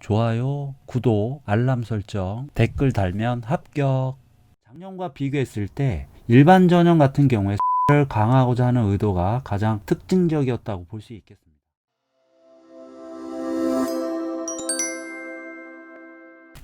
좋아요, 구독, 알람 설정, 댓글 달면 합격. 작년과 비교했을 때 일반 전형 같은 경우에 를 강화하고자 하는 의도가 가장 특징적이었다고 볼 수 있겠습니다.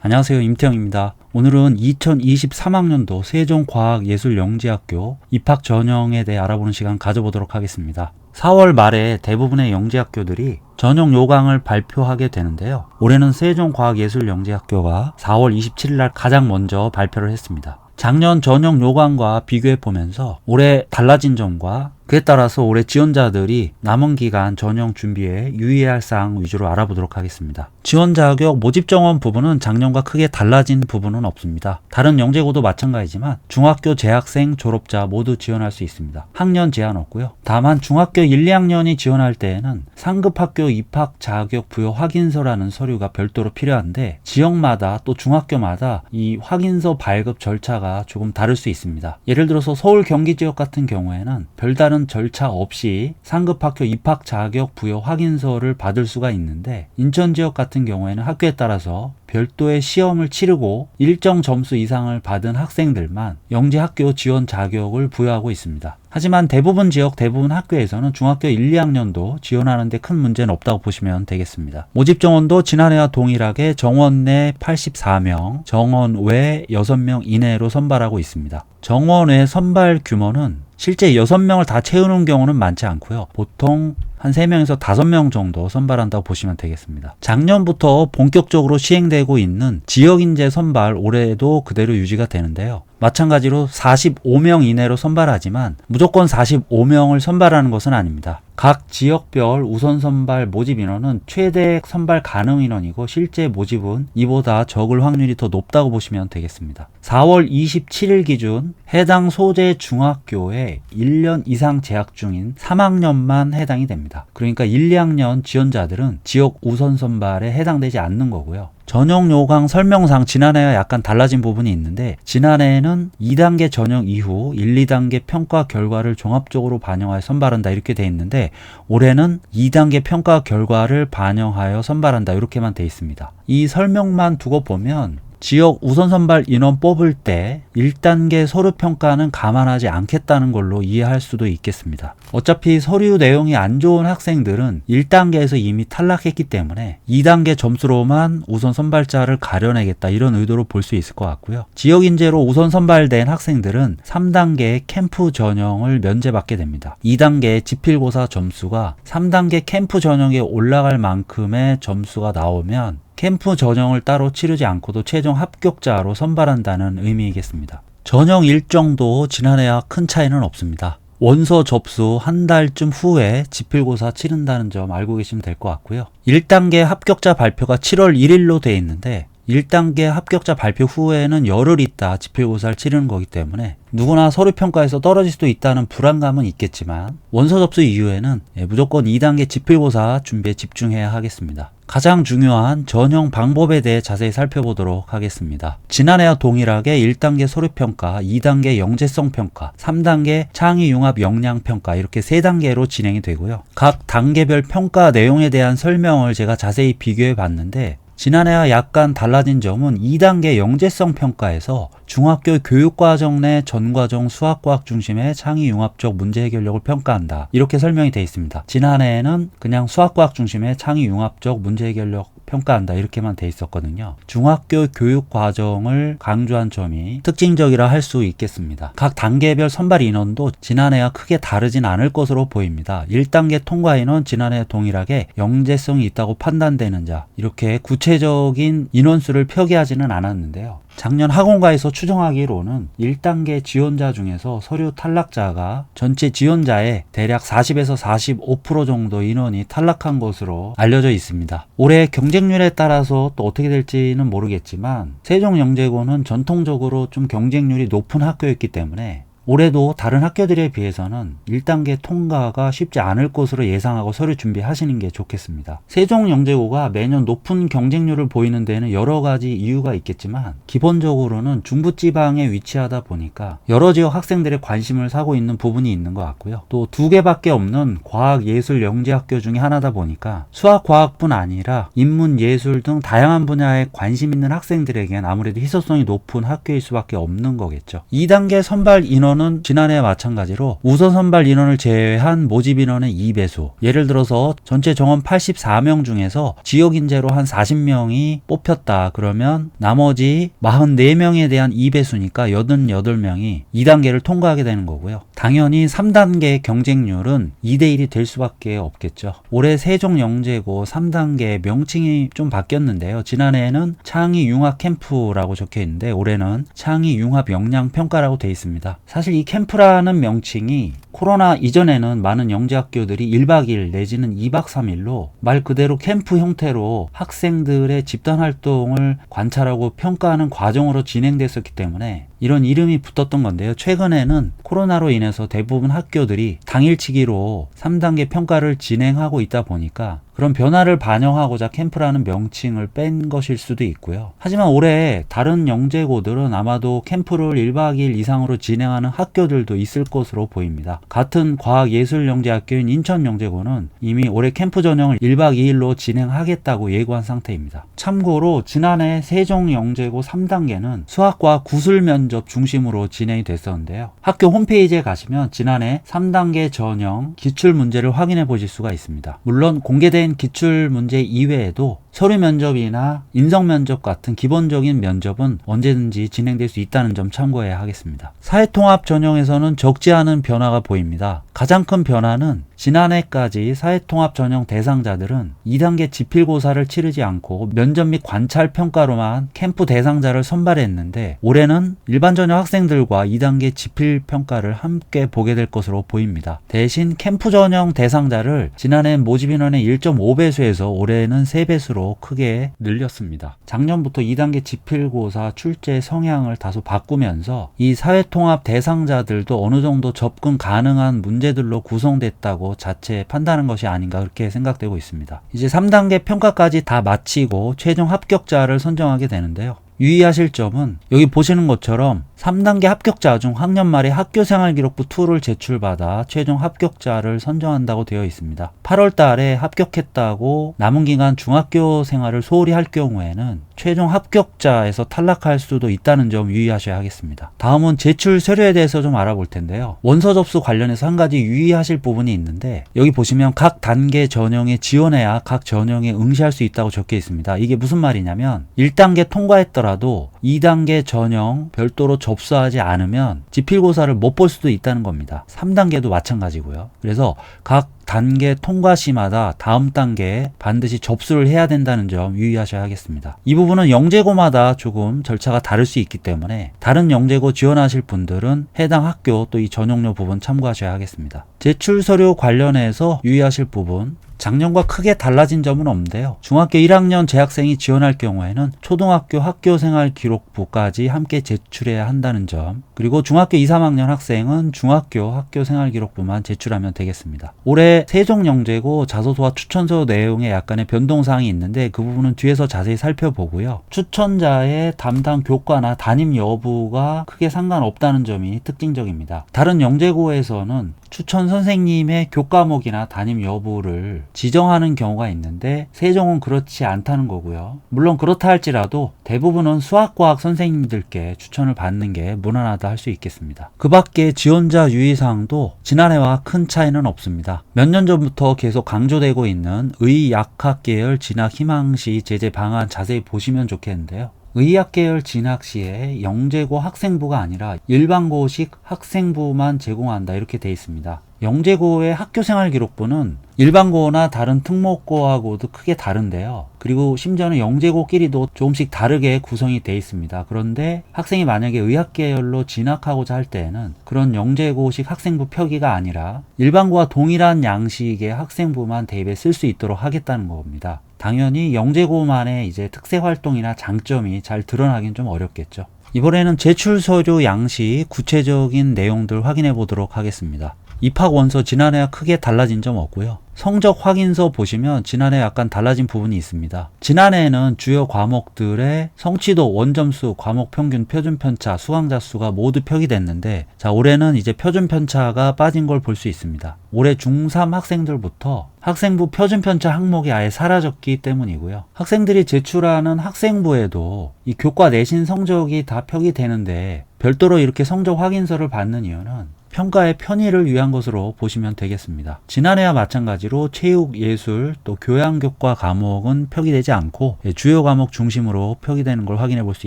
안녕하세요, 임태형입니다. 오늘은 2023학년도 세종과학예술영재학교 입학 전형에 대해 알아보는 시간 가져보도록 하겠습니다. 4월 말에 대부분의 영재학교들이 전형 요강을 발표하게 되는데요. 올해는 세종과학예술영재학교가 4월 27일 날 가장 먼저 발표를 했습니다. 작년 전형 요강과 비교해 보면서 올해 달라진 점과 그에 따라서 올해 지원자들이 남은 기간 전형 준비에 유의해야 할 사항 위주로 알아보도록 하겠습니다. 지원 자격 모집 정원 부분은 작년과 크게 달라진 부분은 없습니다. 다른 영재고도 마찬가지지만 중학교 재학생, 졸업자 모두 지원할 수 있습니다. 학년 제한 없고요. 다만 중학교 1, 2학년이 지원할 때에는 상급학교 입학 자격 부여 확인서라는 서류가 별도로 필요한데 지역마다 또 중학교마다 이 확인서 발급 절차가 조금 다를 수 있습니다. 예를 들어서 서울 경기 지역 같은 경우에는 별다른 절차 없이 상급학교 입학 자격 부여 확인서를 받을 수가 있는데 인천 지역 같은 경우에는 학교에 따라서 별도의 시험을 치르고 일정 점수 이상을 받은 학생들만 영재학교 지원 자격을 부여하고 있습니다. 하지만 대부분 지역, 대부분 학교에서는 중학교 1, 2학년도 지원하는 데 큰 문제는 없다고 보시면 되겠습니다. 모집 정원도 지난해와 동일하게 정원 내 84명, 정원 외 6명 이내로 선발하고 있습니다. 정원 외 선발 규모는 실제 6명을 다 채우는 경우는 많지 않고요. 보통 한 3명에서 5명 정도 선발한다고 보시면 되겠습니다. 작년부터 본격적으로 시행되고 있는 지역인재 선발 올해도 그대로 유지가 되는데요. 마찬가지로 45명 이내로 선발하지만 무조건 45명을 선발하는 것은 아닙니다. 각 지역별 우선 선발 모집 인원은 최대 선발 가능 인원이고 실제 모집은 이보다 적을 확률이 더 높다고 보시면 되겠습니다. 4월 27일 기준 해당 소재 중학교에 1년 이상 재학 중인 3학년만 해당이 됩니다. 그러니까 1, 2학년 지원자들은 지역 우선 선발에 해당되지 않는 거고요. 전형 요강 설명상 지난해와 약간 달라진 부분이 있는데 지난해에는 2단계 전형 이후 1, 2단계 평가 결과를 종합적으로 반영하여 선발한다 이렇게 돼 있는데 올해는 2단계 평가 결과를 반영하여 선발한다 이렇게만 돼 있습니다. 이 설명만 두고 보면 지역 우선 선발 인원 뽑을 때 1단계 서류 평가는 감안하지 않겠다는 걸로 이해할 수도 있겠습니다. 어차피 서류 내용이 안 좋은 학생들은 1단계에서 이미 탈락했기 때문에 2단계 점수로만 우선 선발자를 가려내겠다 이런 의도로 볼 수 있을 것 같고요. 지역 인재로 우선 선발된 학생들은 3단계 캠프 전형을 면제받게 됩니다. 2단계 지필고사 점수가 3단계 캠프 전형에 올라갈 만큼의 점수가 나오면 캠프 전형을 따로 치르지 않고도 최종 합격자로 선발한다는 의미이겠습니다. 전형 일정도 지난해와 큰 차이는 없습니다. 원서 접수 한 달쯤 후에 지필고사 치른다는 점 알고 계시면 될 것 같고요. 1단계 합격자 발표가 7월 1일로 되어 있는데 1단계 합격자 발표 후에는 열흘 있다 지필고사를 치르는 거기 때문에 누구나 서류평가에서 떨어질 수도 있다는 불안감은 있겠지만 원서 접수 이후에는 무조건 2단계 지필고사 준비에 집중해야 하겠습니다. 가장 중요한 전형 방법에 대해 자세히 살펴보도록 하겠습니다. 지난해와 동일하게 1단계 서류평가, 2단계 영재성 평가, 3단계 창의융합 역량평가 이렇게 3단계로 진행이 되고요. 각 단계별 평가 내용에 대한 설명을 제가 자세히 비교해 봤는데 지난해와 약간 달라진 점은 2단계 영재성 평가에서 중학교 교육과정 내 전과정 수학과학 중심의 창의융합적 문제 해결력을 평가한다. 이렇게 설명이 되어 있습니다. 지난해에는 그냥 수학과학 중심의 창의융합적 문제 해결력 평가한다 이렇게만 돼 있었거든요. 중학교 교육 과정을 강조한 점이 특징적이라 할 수 있겠습니다. 각 단계별 선발 인원도 지난해와 크게 다르진 않을 것으로 보입니다. 1단계 통과 인원 지난해 동일하게 영재성이 있다고 판단되는 자 이렇게 구체적인 인원수를 표기하지는 않았는데요. 작년 학원가에서 추정하기로는 1단계 지원자 중에서 서류 탈락자가 전체 지원자의 대략 40에서 45% 정도 인원이 탈락한 것으로 알려져 있습니다. 올해 경쟁률에 따라서 또 어떻게 될지는 모르겠지만 세종영재고는 전통적으로 좀 경쟁률이 높은 학교였기 때문에 올해도 다른 학교들에 비해서는 1단계 통과가 쉽지 않을 것으로 예상하고 서류 준비하시는 게 좋겠습니다. 세종영재고가 매년 높은 경쟁률을 보이는 데는 여러 가지 이유가 있겠지만 기본적으로는 중부지방에 위치하다 보니까 여러 지역 학생들의 관심을 사고 있는 부분이 있는 것 같고요. 또 2개밖에 없는 과학예술영재학교 중에 하나다 보니까 수학과학뿐 아니라 인문, 예술 등 다양한 분야에 관심 있는 학생들에겐 아무래도 희소성이 높은 학교일 수밖에 없는 거겠죠. 2단계 선발 인원은 지난해와 마찬가지로 우선 선발 인원을 제외한 모집 인원의 2배수. 예를 들어서 전체 정원 84명 중에서 지역 인재로 한 40명이 뽑혔다. 그러면 나머지 44명에 대한 2배수니까 88명이 2단계를 통과하게 되는 거고요. 당연히 3단계 경쟁률은 2대1이 될 수밖에 없겠죠. 올해 세종영재고 3단계 명칭이 좀 바뀌었는데요. 지난해에는 창의융합캠프라고 적혀 있는데 올해는 창의융합역량평가라고 되어 있습니다. 사실 이 캠프라는 명칭이 코로나 이전에는 많은 영재학교들이 1박 2일 내지는 2박 3일로 말 그대로 캠프 형태로 학생들의 집단활동을 관찰하고 평가하는 과정으로 진행됐었기 때문에 이런 이름이 붙었던 건데요. 최근에는 코로나로 인해서 대부분 학교들이 당일치기로 3단계 평가를 진행하고 있다 보니까 그런 변화를 반영하고자 캠프라는 명칭을 뺀 것일 수도 있고요. 하지만 올해 다른 영재고들은 아마도 캠프를 1박 2일 이상으로 진행하는 학교들도 있을 것으로 보입니다. 같은 과학예술영재학교인 인천영재고는 이미 올해 캠프 전형을 1박 2일로 진행하겠다고 예고한 상태입니다. 참고로 지난해 세종영재고 3단계는 수학과 구술 면접 중심으로 진행이 됐었는데요. 학교 홈페이지에 가시면 지난해 3단계 전형 기출문제를 확인해 보실 수가 있습니다. 물론 공개된 기출문제 이외에도 서류 면접이나 인성 면접 같은 기본적인 면접은 언제든지 진행될 수 있다는 점 참고해야 하겠습니다. 사회통합 전형에서는 적지 않은 변화가 보입니다. 가장 큰 변화는 지난해까지 사회통합 전형 대상자들은 2단계 지필고사를 치르지 않고 면접 및 관찰 평가로만 캠프 대상자를 선발했는데 올해는 일반 전형 학생들과 2단계 지필 평가를 함께 보게 될 것으로 보입니다. 대신 캠프 전형 대상자를 지난해 모집 인원의 1.5배수에서 올해는 3배수로 크게 늘렸습니다. 작년부터 2단계 지필고사 출제 성향을 다소 바꾸면서 이 사회통합 대상자들도 어느 정도 접근 가능한 문제들로 구성됐다고 자체 판단한 것이 아닌가 그렇게 생각되고 있습니다. 이제 3단계 평가까지 다 마치고 최종 합격자를 선정하게 되는데요. 유의하실 점은 여기 보시는 것처럼 3단계 합격자 중 학년 말에 학교생활기록부 2를 제출받아 최종 합격자를 선정한다고 되어 있습니다. 8월 달에 합격했다고 남은 기간 중학교 생활을 소홀히 할 경우에는 최종 합격자에서 탈락할 수도 있다는 점 유의하셔야 하겠습니다. 다음은 제출 서류에 대해서 좀 알아볼 텐데요. 원서 접수 관련해서 한 가지 유의하실 부분이 있는데 여기 보시면 각 단계 전형에 지원해야 각 전형에 응시할 수 있다고 적혀 있습니다. 이게 무슨 말이냐면 1단계 통과했더라도 2단계 전형 별도로 접수하지 않으면 지필고사를 못 볼 수도 있다는 겁니다. 3단계도 마찬가지고요. 그래서 각 단계 통과 시마다 다음 단계에 반드시 접수를 해야 된다는 점 유의하셔야 하겠습니다. 이 부분은 영재고마다 조금 절차가 다를 수 있기 때문에 다른 영재고 지원하실 분들은 해당 학교 또 이 전형료 부분 참고하셔야 하겠습니다. 제출 서류 관련해서 유의하실 부분 작년과 크게 달라진 점은 없는데요. 중학교 1학년 재학생이 지원할 경우에는 초등학교 학교생활 기록부까지 함께 제출해야 한다는 점, 그리고 중학교 2, 3학년 학생은 중학교 학교생활 기록부만 제출하면 되겠습니다. 올해 세종영재고 자소서와 추천서 내용에 약간의 변동사항이 있는데 그 부분은 뒤에서 자세히 살펴보고요. 추천자의 담당 교과나 담임 여부가 크게 상관없다는 점이 특징적입니다. 다른 영재고에서는 추천 선생님의 교과목이나 담임 여부를 지정하는 경우가 있는데 세종은 그렇지 않다는 거고요. 물론 그렇다 할지라도 대부분은 수학과학 선생님들께 추천을 받는 게 무난하다 할 수 있겠습니다. 그 밖에 지원자 유의사항도 지난해와 큰 차이는 없습니다. 몇 년 전부터 계속 강조되고 있는 의약학 계열 진학 희망시 제재 방안 자세히 보시면 좋겠는데요. 의학 계열 진학 시에 영재고 학생부가 아니라 일반고식 학생부만 제공한다 이렇게 되어 있습니다. 영재고의 학교생활 기록부는 일반고나 다른 특목고하고도 크게 다른데요. 그리고 심지어는 영재고끼리도 조금씩 다르게 구성이 되어 있습니다. 그런데 학생이 만약에 의학 계열로 진학하고자 할 때에는 그런 영재고식 학생부 표기가 아니라 일반고와 동일한 양식의 학생부만 대입에 쓸 수 있도록 하겠다는 겁니다. 당연히 영재고만의 이제 특색 활동이나 장점이 잘 드러나긴 좀 어렵겠죠. 이번에는 제출 서류 양식 구체적인 내용들 확인해 보도록 하겠습니다. 입학 원서 지난해와 크게 달라진 점 없고요. 성적 확인서 보시면 지난해 약간 달라진 부분이 있습니다. 지난해에는 주요 과목들의 성취도, 원점수, 과목 평균, 표준 편차, 수강자 수가 모두 표기됐는데, 자, 올해는 이제 표준 편차가 빠진 걸 볼 수 있습니다. 올해 중3 학생들부터 학생부 표준 편차 항목이 아예 사라졌기 때문이고요. 학생들이 제출하는 학생부에도 이 교과 내신 성적이 다 표기되는데 별도로 이렇게 성적 확인서를 받는 이유는 평가의 편의를 위한 것으로 보시면 되겠습니다. 지난해와 마찬가지로 체육, 예술, 또 교양교과 과목은 표기되지 않고 주요 과목 중심으로 표기되는 걸 확인해 볼 수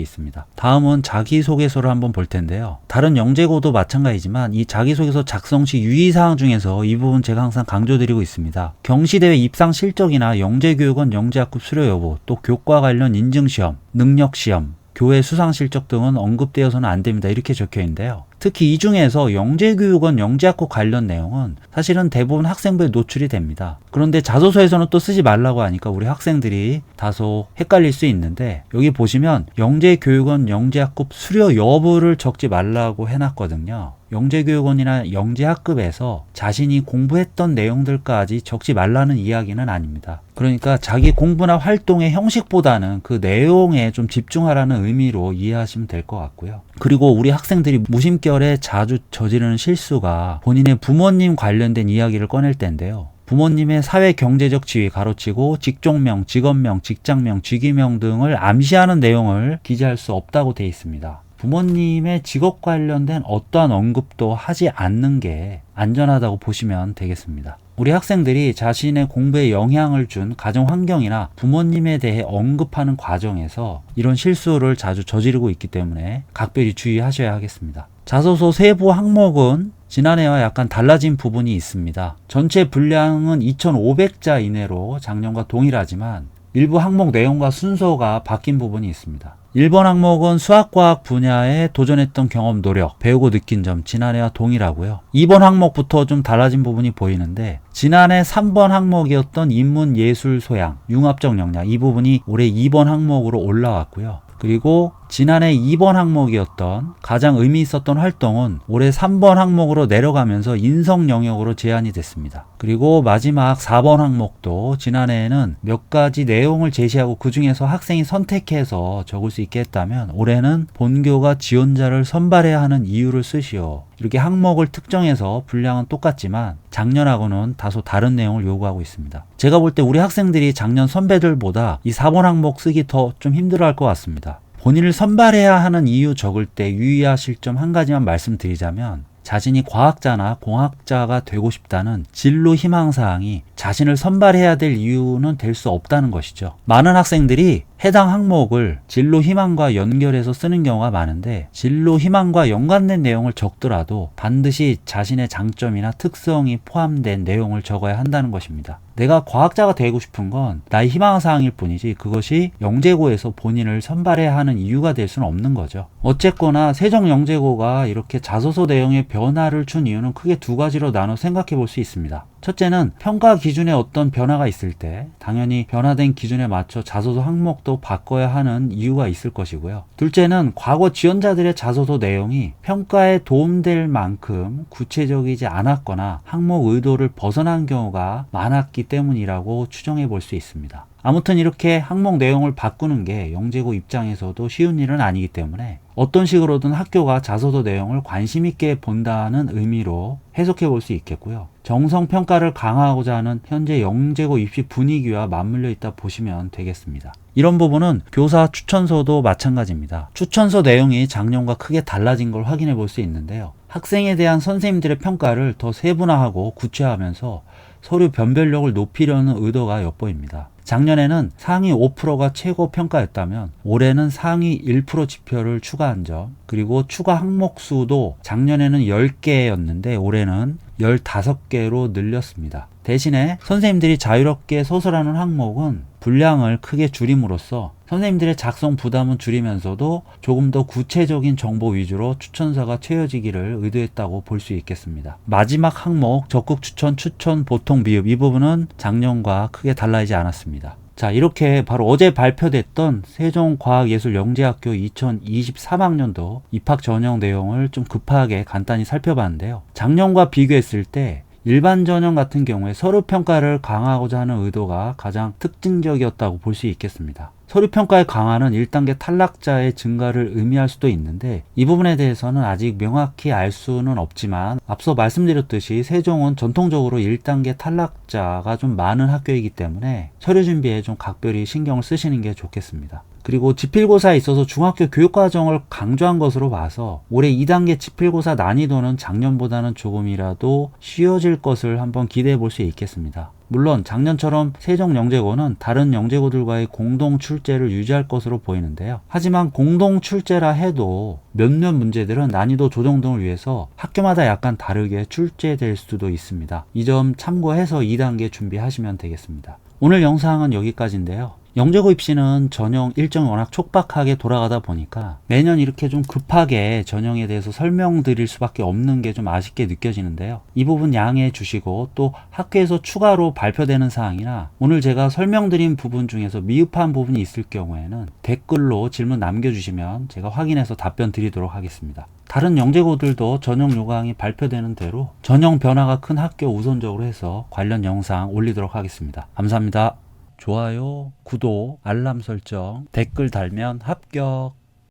있습니다. 다음은 자기소개서를 한번 볼 텐데요. 다른 영재고도 마찬가지지만 이 자기소개서 작성 시 유의사항 중에서 이 부분 제가 항상 강조드리고 있습니다. 경시대회 입상 실적이나 영재교육원 영재학급 수료 여부, 또 교과 관련 인증시험, 능력시험, 교회 수상 실적 등은 언급되어서는 안 됩니다. 이렇게 적혀 있는데요. 특히 이 중에서 영재교육원 영재학급 관련 내용은 사실은 대부분 학생부에 노출이 됩니다. 그런데 자소서에서는 또 쓰지 말라고 하니까 우리 학생들이 다소 헷갈릴 수 있는데, 여기 보시면 영재교육원 영재학급 수료 여부를 적지 말라고 해놨거든요. 영재교육원이나 영재학급에서 자신이 공부했던 내용들까지 적지 말라는 이야기는 아닙니다. 그러니까 자기 공부나 활동의 형식보다는 그 내용에 좀 집중하라는 의미로 이해하시면 될 것 같고요. 그리고 우리 학생들이 무심결에 자주 저지르는 실수가 본인의 부모님 관련된 이야기를 꺼낼 때인데요. 부모님의 사회 경제적 지위 가로치고 직종명, 직업명, 직장명, 직위명 등을 암시하는 내용을 기재할 수 없다고 되어 있습니다. 부모님의 직업 관련된 어떠한 언급도 하지 않는 게 안전하다고 보시면 되겠습니다. 우리 학생들이 자신의 공부에 영향을 준 가정 환경이나 부모님에 대해 언급하는 과정에서 이런 실수를 자주 저지르고 있기 때문에 각별히 주의하셔야 하겠습니다. 자소서 세부 항목은 지난해와 약간 달라진 부분이 있습니다. 전체 분량은 2,500자 이내로 작년과 동일하지만 일부 항목 내용과 순서가 바뀐 부분이 있습니다. 1번 항목은 수학과학 분야에 도전했던 경험, 노력, 배우고 느낀 점 지난해와 동일하고요. 2번 항목부터 좀 달라진 부분이 보이는데, 지난해 3번 항목이었던 인문, 예술, 소양, 융합적 역량, 이 부분이 올해 2번 항목으로 올라왔고요. 그리고 지난해 2번 항목이었던 가장 의미 있었던 활동은 올해 3번 항목으로 내려가면서 인성 영역으로 제한이 됐습니다. 그리고 마지막 4번 항목도 지난해에는 몇 가지 내용을 제시하고 그 중에서 학생이 선택해서 적을 수 있게 했다면 올해는 본교가 지원자를 선발해야 하는 이유를 쓰시오. 이렇게 항목을 특정해서 분량은 똑같지만 작년하고는 다소 다른 내용을 요구하고 있습니다. 제가 볼 때 우리 학생들이 작년 선배들보다 이 4번 항목 쓰기 더 좀 힘들어할 것 같습니다. 본인을 선발해야 하는 이유 적을 때 유의하실 점 한 가지만 말씀드리자면, 자신이 과학자나 공학자가 되고 싶다는 진로 희망사항이 자신을 선발해야 될 이유는 될 수 없다는 것이죠. 많은 학생들이 해당 항목을 진로 희망과 연결해서 쓰는 경우가 많은데, 진로 희망과 연관된 내용을 적더라도 반드시 자신의 장점이나 특성이 포함된 내용을 적어야 한다는 것입니다. 내가 과학자가 되고 싶은 건 나의 희망사항일 뿐이지 그것이 영재고에서 본인을 선발해야 하는 이유가 될 수는 없는 거죠. 어쨌거나 세종영재고가 이렇게 자소서 내용에 변화를 준 이유는 크게 두 가지로 나눠 생각해 볼 수 있습니다. 첫째는 평가 기준에 어떤 변화가 있을 때 당연히 변화된 기준에 맞춰 자소서 항목도 바꿔야 하는 이유가 있을 것이고요. 둘째는 과거 지원자들의 자소서 내용이 평가에 도움될 만큼 구체적이지 않았거나 항목 의도를 벗어난 경우가 많았기 때문이라고 추정해 볼 수 있습니다. 아무튼 이렇게 항목 내용을 바꾸는 게 영재고 입장에서도 쉬운 일은 아니기 때문에 어떤 식으로든 학교가 자소서 내용을 관심 있게 본다는 의미로 해석해 볼 수 있겠고요. 정성 평가를 강화하고자 하는 현재 영재고 입시 분위기와 맞물려 있다 보시면 되겠습니다. 이런 부분은 교사 추천서도 마찬가지입니다. 추천서 내용이 작년과 크게 달라진 걸 확인해 볼 수 있는데요. 학생에 대한 선생님들의 평가를 더 세분화하고 구체화하면서 서류 변별력을 높이려는 의도가 엿보입니다. 작년에는 상위 5%가 최고 평가였다면 올해는 상위 1% 지표를 추가한 점, 그리고 추가 항목 수도 작년에는 10개였는데 올해는 15개로 늘렸습니다. 대신에 선생님들이 자유롭게 서술하는 항목은 분량을 크게 줄임으로써 선생님들의 작성 부담은 줄이면서도 조금 더 구체적인 정보 위주로 추천서가 채워지기를 의도했다고 볼 수 있겠습니다. 마지막 항목 적극 추천, 추천 보통 비읍, 이 부분은 작년과 크게 달라지지 않았습니다. 자, 이렇게 바로 어제 발표됐던 세종과학예술영재학교 2023학년도 입학 전형 내용을 좀 급하게 간단히 살펴봤는데요. 작년과 비교했을 때 일반 전형 같은 경우에 서류 평가를 강화하고자 하는 의도가 가장 특징적이었다고 볼 수 있겠습니다. 서류 평가의 강화는 1단계 탈락자의 증가를 의미할 수도 있는데 이 부분에 대해서는 아직 명확히 알 수는 없지만 앞서 말씀드렸듯이 세종은 전통적으로 1단계 탈락자가 좀 많은 학교이기 때문에 서류 준비에 좀 각별히 신경을 쓰시는 게 좋겠습니다. 그리고 지필고사에 있어서 중학교 교육과정을 강조한 것으로 봐서 올해 2단계 지필고사 난이도는 작년보다는 조금이라도 쉬워질 것을 한번 기대해 볼 수 있겠습니다. 물론 작년처럼 세종영재고는 다른 영재고들과의 공동 출제를 유지할 것으로 보이는데요. 하지만 공동 출제라 해도 몇몇 문제들은 난이도 조정 등을 위해서 학교마다 약간 다르게 출제될 수도 있습니다. 이 점 참고해서 2단계 준비하시면 되겠습니다. 오늘 영상은 여기까지인데요. 영재고 입시는 전형 일정이 워낙 촉박하게 돌아가다 보니까 매년 이렇게 좀 급하게 전형에 대해서 설명드릴 수밖에 없는 게 좀 아쉽게 느껴지는데요. 이 부분 양해해 주시고 또 학교에서 추가로 발표되는 사항이나 오늘 제가 설명드린 부분 중에서 미흡한 부분이 있을 경우에는 댓글로 질문 남겨주시면 제가 확인해서 답변 드리도록 하겠습니다. 다른 영재고들도 전형 요강이 발표되는 대로 전형 변화가 큰 학교 우선적으로 해서 관련 영상 올리도록 하겠습니다. 감사합니다. 좋아요, 구독, 알람 설정, 댓글 달면 합격.